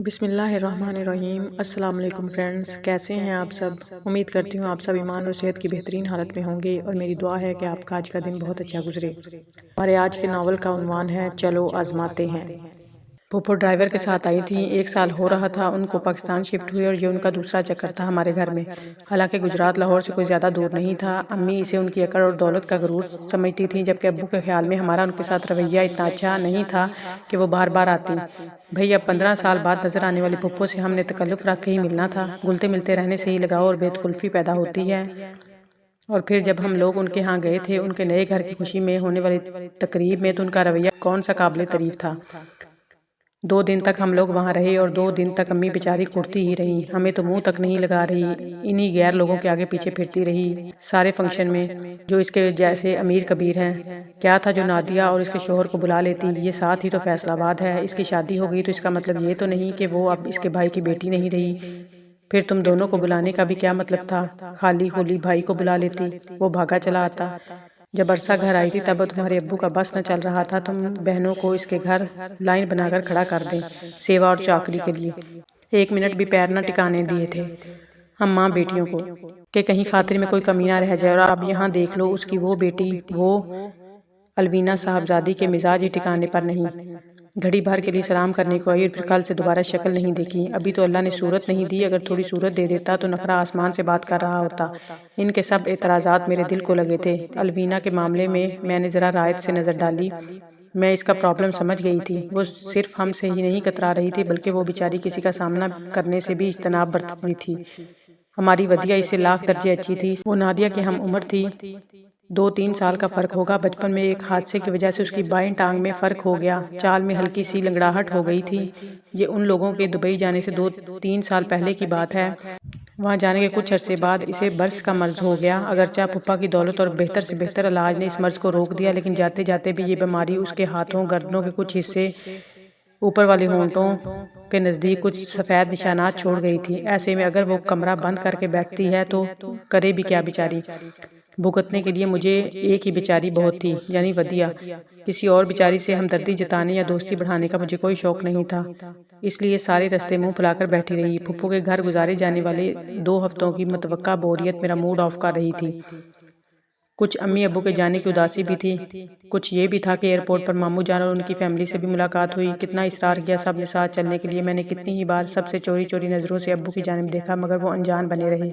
بسم اللہ الرحمن الرحیم۔ السلام علیکم فرینڈز، کیسے ہیں آپ سب؟ امید کرتی ہوں آپ سب ایمان اور صحت کی بہترین حالت میں ہوں گے، اور میری دعا ہے کہ آپ کا آج کا دن بہت اچھا گزرے۔ ہمارے آج کے ناول کا عنوان ہے چلو آزماتے ہیں۔ پھپھو ڈرائیور کے ساتھ آئی تھیں، 1 سال ہو رہا تھا ان کو پاکستان شفٹ ہوئے، اور یہ ان کا دوسرا چکر تھا ہمارے گھر میں۔ حالانکہ گجرات لاہور سے کوئی زیادہ دور نہیں تھا۔ امی اسے ان کی اکڑ اور دولت کا غرور سمجھتی تھیں، جبکہ ابو کے خیال میں ہمارا ان کے ساتھ رویہ اتنا اچھا نہیں تھا کہ وہ بار بار آتی۔ بھئی اب 15 سال بعد نظر آنے والی پھپھو سے ہم نے تکلف رکھ کے ہی ملنا تھا۔ گلتے ملتے رہنے سے ہی لگاؤ اور بے تکلفی پیدا ہوتی ہے۔ اور پھر جب ہم لوگ ان کے ہاں گئے تھے ان کے نئے گھر کی خوشی میں ہونے والی تقریب میں، تو ان کا رویہ کون سا قابل تعریف تھا۔ 2 دن تک ہم لوگ وہاں رہے، اور 2 دن تک امی بیچاری کڑتی ہی رہی، ہمیں تو منہ تک نہیں لگا رہی، انہی غیر لوگوں کے آگے پیچھے پھرتی رہی سارے فنکشن میں، جو اس کے جیسے امیر کبیر ہیں۔ کیا تھا جو نادیہ اور اس کے شوہر کو بلا لیتی، یہ ساتھ ہی تو فیصل آباد ہے، اس کی شادی ہو گئی تو اس کا مطلب یہ تو نہیں کہ وہ اب اس کے بھائی کی بیٹی نہیں رہی۔ پھر تم دونوں کو بلانے کا بھی کیا مطلب تھا؟ خالی خولی بھائی کو بلا لیتی، وہ بھاگا چلا آتا۔ جب عرصہ گھر آئی تھی تب تمہارے ابو کا بس نہ چل رہا تھا، تم بہنوں کو اس کے گھر لائن بنا کر کھڑا کر دیں سیوا اور چاکری کے لیے۔ 1 منٹ بھی پیر نہ ٹکانے دیے تھے ہم ماں بیٹیوں کو، کہ کہیں خاطر میں کوئی کمی نہ رہ جائے۔ اور اب یہاں دیکھ لو، اس کی وہ بیٹی، وہ الوینہ صاحبزادی کے مزاج ہی ٹکانے پر نہیں۔ گھڑی بھر کے لیے سلام کرنے کو آئی، اور پھر کل سے دوبارہ شکل نہیں دیکھی۔ ابھی تو اللہ نے صورت نہیں دی، اگر تھوڑی صورت دے دیتا تو نخرہ آسمان سے بات کر رہا ہوتا۔ ان کے سب اعتراضات میرے دل کو لگے تھے۔ الوینہ کے معاملے میں نے ذرا رائت سے نظر ڈالی، میں اس کا پرابلم سمجھ گئی تھی۔ وہ صرف ہم سے ہی نہیں کترا رہی تھی، بلکہ وہ بیچاری کسی کا سامنا کرنے سے بھی اجتناب برتتی تھی۔ ہماری ودیع اس سے لاکھ درجے اچھی تھی۔ وہ نادیہ کی ہم عمر تھی، 2-3 سال کا فرق ہوگا۔ بچپن میں ایک حادثے کی وجہ سے اس کی بائیں ٹانگ میں فرق ہو گیا، چال میں ہلکی سی لنگڑاہٹ ہو گئی تھی۔ یہ ان لوگوں کے دبئی جانے سے 2-3 سال پہلے کی بات ہے۔ وہاں جانے کے کچھ عرصے بعد اسے برس کا مرض ہو گیا۔ اگرچہ پھپھا کی دولت اور بہتر سے بہتر علاج نے اس مرض کو روک دیا، لیکن جاتے جاتے بھی یہ بیماری اس کے ہاتھوں، گردنوں کے کچھ حصے، اوپر والے ہونٹوں کے نزدیک کچھ سفید نشانات چھوڑ گئی تھی۔ ایسے میں اگر وہ کمرہ بند کر کے بیٹھتی ہے تو کرے بھی کیا بیچاری؟ بھگتنے کے لیے مجھے ایک ہی بیچاری بہت تھی، یعنی ودیع۔ کسی اور بیچاری سے ہمدردی جتانے یا دوستی بڑھانے کا مجھے کوئی شوق نہیں تھا، اس لیے سارے رستے منہ پھلا کر بیٹھی رہی۔ پھپھو کے گھر گزارے جانے والے 2 ہفتوں کی متوقع بوریت میرا موڈ آف کر رہی تھی۔ کچھ امی ابو کے جانے کی اداسی بھی تھی، کچھ یہ بھی تھا کہ ایئرپورٹ پر ماموں جان اور ان کی فیملی سے بھی ملاقات ہوئی۔ کتنا اصرار کیا سب نے ساتھ چلنے کے لیے، میں نے کتنی ہی بار سب سے چوری چوری نظروں سے ابو کی جانب دیکھا، مگر وہ انجان بنے رہے۔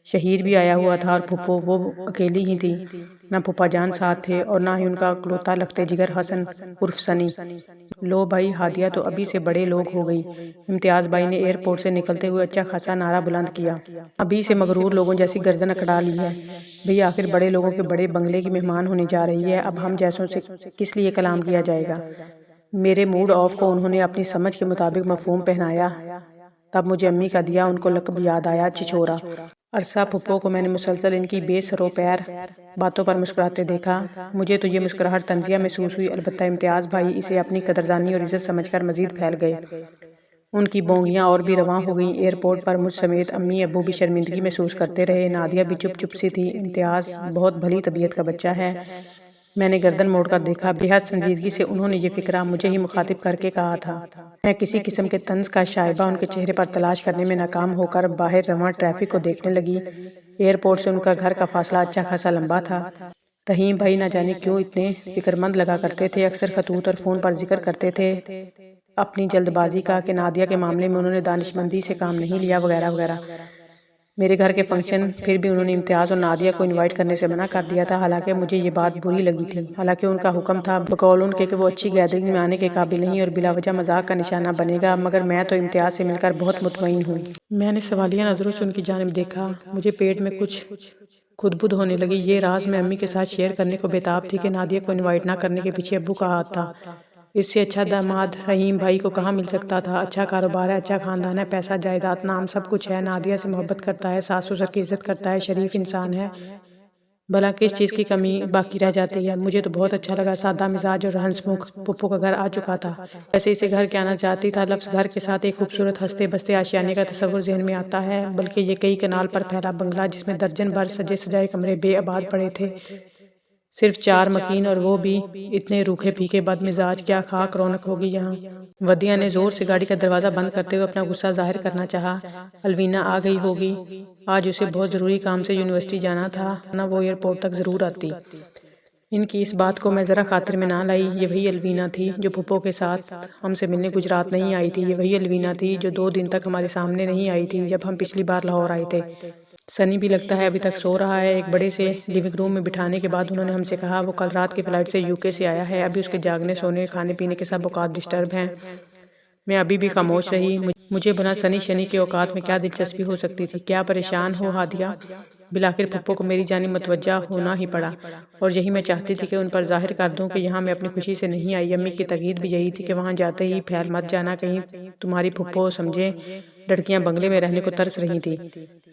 شہیر بھی آیا ہوا تھا، اور پھپھو وہ اکیلی ہی تھی، نہ پھپھا جان ساتھ تھے اور نہ ہی ان کا اکلوتا لختے جگر حسن عرف سنی۔ لو بھائی، ہادیہ تو ابھی سے بڑے لوگ ہو گئی۔ امتیاز بھائی نے ایئرپورٹ سے نکلتے ہوئے اچھا خاصا نعرہ بلند کیا۔ ابھی سے مغرور لوگوں جیسی گردن اکڑا لی ہے۔ بھئی آخر بڑے لوگوں کے بڑے بنگلے کی مہمان ہونے جا رہی ہے، اب ہم جیسوں سے کس لیے کلام کیا جائے گا؟ میرے موڈ آف کو انہوں نے اپنی سمجھ کے مطابق مفہوم پہنایا۔ تب مجھے امی کا دیا ان کو لقب یاد آیا، چھچھورا۔ عرصہ پھپھو کو میں نے مسلسل ان کی بے سر و پیر باتوں پر مسکراتے دیکھا۔ مجھے تو یہ مسکراہٹ طنزیہ محسوس ہوئی، البتہ امتیاز بھائی اسے اپنی قدردانی اور عزت سمجھ کر مزید پھیل گئے۔ ان کی بونگیاں اور بھی رواں ہو گئیں۔ ایئرپورٹ پر مجھ سمیت امی ابو بھی شرمندگی محسوس کرتے رہے، نادیہ بھی چپ چپ سی تھی۔ امتیاز بہت بھلی طبیعت کا بچہ ہے، میں نے گردن موڑ کر دیکھا۔ بے حد سنجیدگی سے انہوں نے یہ فقرہ مجھے ہی مخاطب کر کے کہا تھا۔ میں کسی قسم کے طنز کا شائبہ ان کے چہرے پر تلاش کرنے میں ناکام ہو کر باہر رواں ٹریفک کو دیکھنے لگی۔ ایئرپورٹ سے ان کا گھر کا فاصلہ اچھا خاصا لمبا تھا۔ رحیم بھائی نہ جانے کیوں اتنے فکرمند لگا کرتے تھے، اکثر خطوط اور فون پر ذکر کرتے تھے اپنی جلد بازی کا، کہ نادیہ کے معاملے میں انہوں نے دانشمندی سے کام نہیں لیا، وغیرہ وغیرہ۔ میرے گھر کے فنکشن پھر بھی انہوں نے امتیاز اور نادیہ کو انوائٹ کرنے سے منع کر دیا تھا، حالانکہ مجھے یہ بات بری لگی تھی۔ حالانکہ ان کا حکم تھا بقول ان کے کہ وہ اچھی گیدرنگ میں آنے کے قابل نہیں اور بلا وجہ مذاق کا نشانہ بنے گا، مگر میں تو امتیاز سے مل کر بہت مطمئن ہوں۔ میں نے سوالیہ نظروں سے ان کی جانب دیکھا، مجھے پیٹ میں کچھ خدبد ہونے لگی۔ یہ راز میں امی کے ساتھ شیئر کرنے کو بےتاب تھی کہ نادیہ کو انوائٹ نہ کرنے کے پیچھے ابو کا ہاتھ تھا۔ اس سے اچھا داماد رحیم بھائی کو کہاں مل سکتا تھا؟ اچھا کاروبار ہے، اچھا خاندان ہے، پیسہ جائیداد نام سب کچھ ہے، نادیہ سے محبت کرتا ہے، ساس سسر کی عزت کرتا ہے، شریف انسان ہے، بھلا کس چیز کی کمی باقی رہ جاتی ہے؟ مجھے تو بہت اچھا لگا، سادہ مزاج اور ہنس مکھ۔ پھپھو کا گھر آ چکا تھا، ویسے اسے گھر کیا آنا چاہتی تھا۔ لفظ گھر کے ساتھ ایک خوبصورت ہنستے بستے آشیانے کا تصور ذہن میں آتا ہے، بلکہ یہ کئی کنال پر پھیلا بنگلہ جس میں درجن بھر سجے سجائے کمرے بے آباد پڑے تھے، صرف 4 مکین اور وہ بھی اتنے روکھے پھیکے بد مزاج، کیا خاک رونق ہوگی یہاں۔ ودیہ نے زور سے گاڑی کا دروازہ بند کرتے ہوئے اپنا غصہ ظاہر کرنا چاہا۔ الوینا آ گئی ہوگی، آج اسے بہت ضروری کام سے یونیورسٹی جانا تھا، ورنہ وہ ایئرپورٹ تک ضرور آتی۔ ان کی اس بات کو میں ذرا خاطر میں نہ لائی۔ یہ وہی الوینا تھی جو پھپھو کے ساتھ ہم سے ملنے گجرات نہیں آئی تھی۔ یہ وہی الوینا تھی جو 2 دن تک ہمارے سامنے نہیں آئی تھی جب ہم پچھلی بار لاہور آئے تھے۔ سنی بھی لگتا ہے ابھی تک سو رہا ہے۔ ایک بڑے سے لیونگ روم میں بٹھانے کے بعد انہوں نے ہم سے کہا وہ کل رات کی فلائٹ سے UK سے آیا ہے، ابھی اس کے جاگنے، سونے، کھانے پینے کے سب اوقات ڈسٹرب ہیں۔ میں ابھی بھی خاموش رہی۔ مجھے بنا سنی شنی کے اوقات میں کیا دلچسپی ہو سکتی تھی؟ کیا پریشان ہو ہادیہ؟ بالآخر پھپھو کو میری جانب متوجہ ہونا ہی پڑا، اور یہی میں چاہتی تھی کہ ان پر ظاہر کر دوں کہ یہاں میں اپنی خوشی سے نہیں آئی۔ امی کی تاکید بھی یہی تھی کہ وہاں جاتے ہی پھیل مت جانا، کہیں تمہاری پھپھو سمجھے۔ لڑکیاں بنگلے میں رہنے کو ترس رہی تھیں۔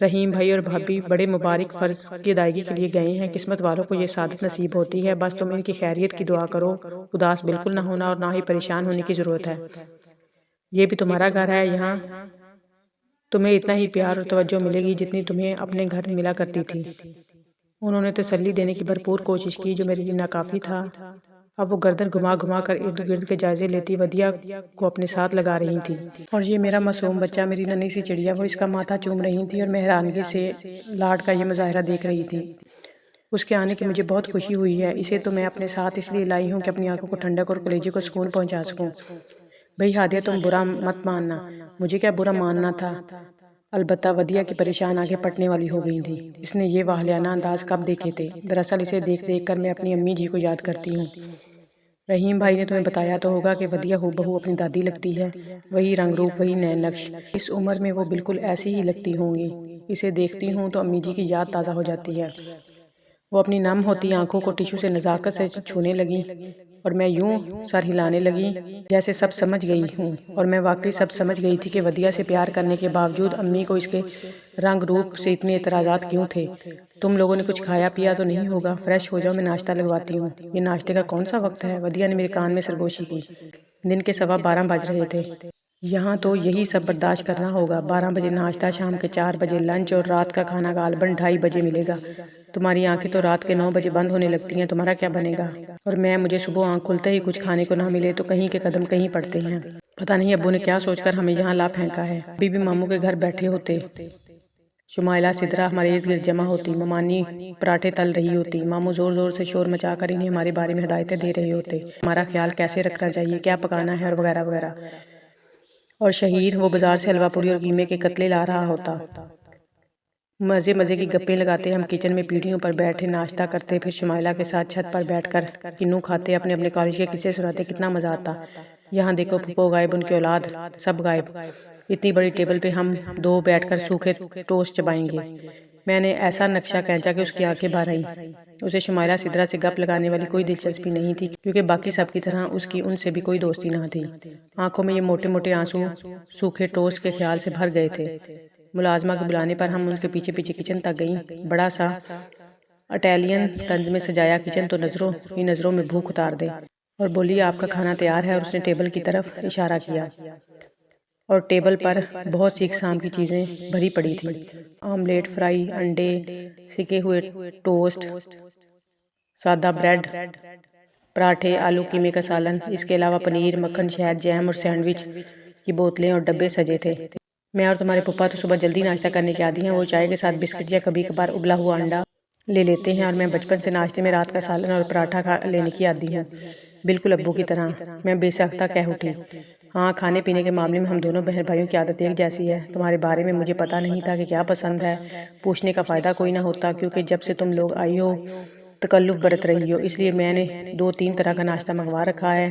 رحیم بھائی اور بھابی بڑے مبارک فرض کی ادائیگی کے لیے گئے ہیں۔ قسمت والوں کو یہ سعادت نصیب ہوتی ہے، بس تم ان کی خیریت کی دعا کرو۔ اداس بالکل نہ ہونا اور نہ ہی پریشان ہونے کی ضرورت ہے۔ یہ بھی تمہارا گھر ہے، یہاں تمہیں اتنا ہی پیار اور توجہ ملے گی جتنی تمہیں اپنے گھر ملا کرتی تھی۔ انہوں نے تسلی دینے کی بھرپور کوشش کی جو میرے لیے ناکافی تھا۔ اب وہ گردن گھما گھما کر ارد گرد کے جائزے لیتی ودیہ کو اپنے ساتھ لگا رہی تھی۔ اور یہ میرا معصوم بچہ، میری ننھی سی چڑیا، وہ اس کا ماتھا چوم رہی تھی اور میں حیرانگی سے لاڈ کا یہ مظاہرہ دیکھ رہی تھی۔ اس کے آنے کی مجھے بہت خوشی ہوئی ہے۔ اسے تو میں اپنے ساتھ اس لیے لائی ہوں کہ اپنی آنکھوں کو ٹھنڈک اور کلیجے کو سکون پہنچا سکوں۔ بھئی ہادیہ، تم برا مت ماننا۔ مجھے کیا برا ماننا تھا؟ البتہ ودیہ کی پریشان آنکھیں پھٹنے والی ہو گئی تھیں۔ اس نے یہ واہیانہ انداز کب دیکھے تھے؟ دراصل اسے دیکھ دیکھ کر میں اپنی امی جی کو یاد کرتی ہوں۔ رحیم بھائی نے تمہیں بتایا تو ہوگا کہ ودیہ ہو بہو اپنی دادی لگتی ہے۔ وہی رنگ روپ، وہی نئے نقش۔ اس عمر میں وہ بالکل ایسی ہی لگتی ہوں گی۔ اسے دیکھتی ہوں تو امی جی کی یاد تازہ ہو جاتی ہے۔ وہ اپنی نم ہوتی آنکھوں کو ٹیشو سے نزاکت سے چھونے لگیں اور میں یوں سر ہلانے لگی جیسے سب سمجھ گئی ہوں۔ اور میں واقعی سب سمجھ گئی تھی کہ ودیہ سے پیار کرنے کے باوجود امی کو اس کے رنگ روپ سے اتنے اعتراضات کیوں تھے۔ تم لوگوں نے کچھ کھایا پیا تو نہیں ہوگا؟ فریش ہو جاؤ، میں ناشتہ لگواتی ہوں۔ یہ ناشتے کا کون سا وقت ہے؟ ودیہ نے میرے کان میں سرگوشی کی۔ دن کے 12:15 بج رہے تھے۔ یہاں تو یہی سب برداشت کرنا ہوگا۔ 12 بجے ناشتہ، شام کے 4 بجے لنچ اور رات کا کھانا غالباً 2:30 بجے ملے گا۔ تمہاری آنکھیں تو رات کے 9 بجے بند ہونے لگتی ہیں، تمہارا کیا بنے گا؟ اور مجھے صبح آنکھ کھلتے ہی کچھ کھانے کو نہ ملے تو کہیں کے قدم کہیں پڑتے ہیں۔ پتہ نہیں ابو نے کیا سوچ کر ہمیں یہاں لا پھینکا ہے۔ ابھی بھی ماموں کے گھر بیٹھے ہوتے، شمائلہ سدرا ہمارے ارد گرد جمع ہوتی، ممانی پراٹھے تل رہی ہوتی، ماموں زور زور سے شور مچا کر انہیں ہمارے بارے میں ہدایتیں دے رہے ہوتے، ہمارا خیال کیسے رکھنا چاہیے، کیا پکانا ہے اور وغیرہ وغیرہ۔ اور شہیر وہ بازار سے حلوہ پوری اور قیمے کے کتلے لا رہا ہوتا۔ مزے مزے کی گپیں لگاتے ہم کچن میں پیڑھیوں پر بیٹھے ناشتہ کرتے، پھر شمائلہ کے ساتھ چھت پر بیٹھ کر کنو کھاتے، اپنے اپنے کالج کے قصے سناتے۔ کتنا مزہ آتا۔ یہاں دیکھو، پھپھو غائب، ان کی اولاد سب غائب۔ اتنی بڑی ٹیبل پہ ہم دو بیٹھ کر سوکھے ٹوسٹ چبائیں گے۔ میں نے ایسا نقشہ کھینچا کہ اس کی آنکھیں بھر آئیں۔ اسے شمائلہ سدرا سے گپ لگانے والی کوئی دلچسپی نہیں تھی کیونکہ باقی سب کی طرح اس کی ان سے بھی کوئی دوستی نہ تھی۔ آنکھوں میں یہ موٹے موٹے آنسو سوکھے ٹوسٹ کے خیال سے بھر گئے تھے۔ ملازمہ کے بلانے پر ہم ان کے پیچھے پیچھے کچن تک گئیں۔ بڑا سا اٹیلین طنز میں سجایا کچن تو نظروں ہی نظروں میں بھوک اتار دے۔ اور بولی، آپ کا کھانا تیار ہے، اور اس نے ٹیبل کی طرف اشارہ کیا۔ اور ٹیبل پر بہت سی اقسام کی چیزیں بھری پڑی تھیں، آملیٹ، فرائی، انڈے، سکے ہوئے ٹوسٹ، سادہ بریڈ، پراٹھے، آلو قیمے کا سالن، اس کے علاوہ پنیر، مکھن، شہد، جیم اور سینڈوچ کی بوتلیں اور ڈبے سجے تھے۔ میں اور تمہارے پپا تو صبح جلدی ناشتہ کرنے کے عادی ہیں۔ وہ چائے کے ساتھ بسکٹ یا کبھی کبھار ابلا ہوا انڈا لے لیتے ہیں، اور میں بچپن سے ناشتے میں رات کا سالن اور پراٹھا لینے کی عادی ہوں، بالکل ابو کی طرح۔ میں بے ساختہ کہہ اٹھی، ہاں، کھانے پینے کے معاملے میں ہم دونوں بہن بھائیوں کی عادت ایک جیسی ہے۔ تمہارے بارے میں مجھے پتہ نہیں تھا کہ کیا پسند ہے، پوچھنے کا فائدہ کوئی نہ ہوتا کیونکہ جب سے تم لوگ آئی ہو تکلف برت رہی ہو، اس لیے میں نے 2-3 طرح کا ناشتہ منگوا رکھا ہے۔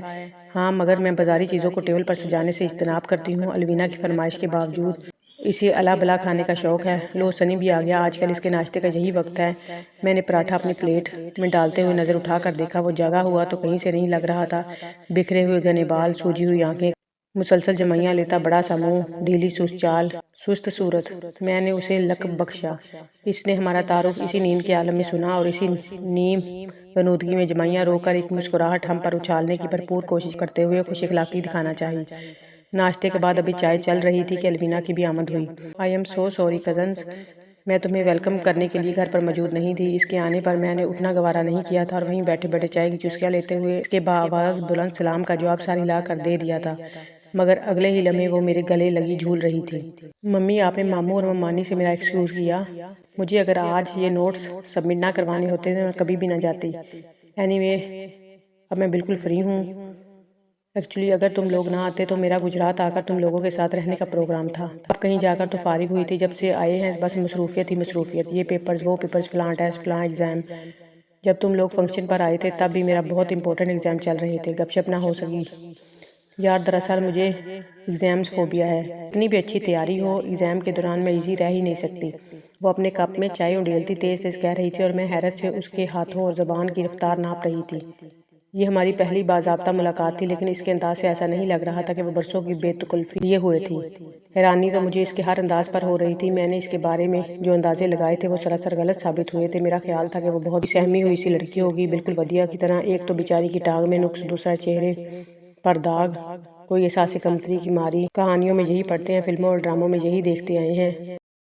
ہاں، مگر میں بازاری چیزوں کو ٹیبل پر سجانے سے اجتناب کرتی ہوں، الوینا کی فرمائش کے باوجود۔ اسے الا بلا کھانے کا شوق ہے۔ لو، سنی بھی آ گیا، آج کل اس کے ناشتے کا یہی وقت ہے۔ میں نے پراٹھا اپنی پلیٹ میں ڈالتے ہوئے نظر اٹھا کر دیکھا، وہ جاگا ہوا تو کہیں سے نہیں لگ رہا تھا۔ بکھرے ہوئے گھنے بال، سوجی ہوئی آنکھیں، مسلسل جمائیاں لیتا بڑا سا منہ، ڈھیلی سست چال، سست صورت۔ میں نے اسے لقب بخشا۔ اس نے ہمارا تعارف اسی نیند کے عالم میں سنا، اور اسی نیم غنودگی میں جمائیاں رو کر ایک مسکراہٹ ہم پر اچھالنے کی بھرپور کوشش کرتے ہوئے خوش اخلاقی دکھانا چاہی۔ ناشتے کے بعد ابھی چائے چل رہی تھی کہ الوینا کی بھی آمد ہوئی۔ I am so sorry cousins, میں تمہیں ویلکم کرنے کے لیے گھر پر موجود نہیں تھی۔ اس کے آنے پر میں نے اٹھنا گوارا نہیں کیا تھا اور وہیں بیٹھے بیٹھے چائے کی چسکیاں لیتے ہوئے اس کے باآواز بلند سلام کا جواب سر ہلا کر دے دیا تھا، مگر اگلے ہی لمحے وہ میرے گلے لگی جھول رہی تھی۔ ممی، آپ نے ماموں اور ممانی سے میرا ایکسکیوز کیا؟ مجھے اگر آج یہ نوٹس سبمٹ نہ کروانے ہوتے تو میں کبھی بھی نہ جاتی۔ اینی وے، اب میں بالکل فری ہوں۔ ایکچولی اگر تم لوگ نہ آتے تو میرا گجرات آ کر تم لوگوں کے ساتھ رہنے کا پروگرام تھا۔ اب کہیں جا کر تو فارغ ہوئی تھی، جب سے آئے ہیں بس مصروفیت ہی مصروفیت، یہ پیپرز وہ پیپرز، فلاں ٹیسٹ فلاں ایگزام۔ جب تم لوگ فنکشن پر آئے تھے تب بھی میرا بہت امپورٹنٹ ایگزام چل رہے تھے، گپ شپ نہ ہو سکی۔ یار دراصل مجھے ایگزامز فوبیا ہے، اتنی بھی اچھی تیاری ہو ایگزام کے دوران میں ایزی رہ ہی نہیں سکتی۔ وہ اپنے کپ میں چائے اڈیلتی تیز تیز کہہ رہی تھی اور میں حیرت سے اس کے ہاتھوں اور زبان کی رفتار ناپ رہی تھی۔ یہ ہماری پہلی باضابطہ ملاقات تھی، لیکن اس کے انداز سے ایسا نہیں لگ رہا تھا کہ وہ برسوں کی بے تکلفی لیے ہوئے تھی۔ حیرانی تو مجھے اس کے ہر انداز پر ہو رہی تھی۔ میں نے اس کے بارے میں جو اندازے لگائے تھے وہ سراسر غلط ثابت ہوئے تھے۔ میرا خیال تھا کہ وہ بہت ہی سہمی ہوئی سی لڑکی ہوگی، بالکل ودیا کی طرح، ایک تو بیچاری کی ٹانگ میں نقص، دوسرا چہرے پر داغ، کوئی احساس کمتری کی ماری۔ کہانیوں میں یہی پڑھتے ہیں، فلموں اور ڈراموں میں یہی دیکھتے آئے ہیں۔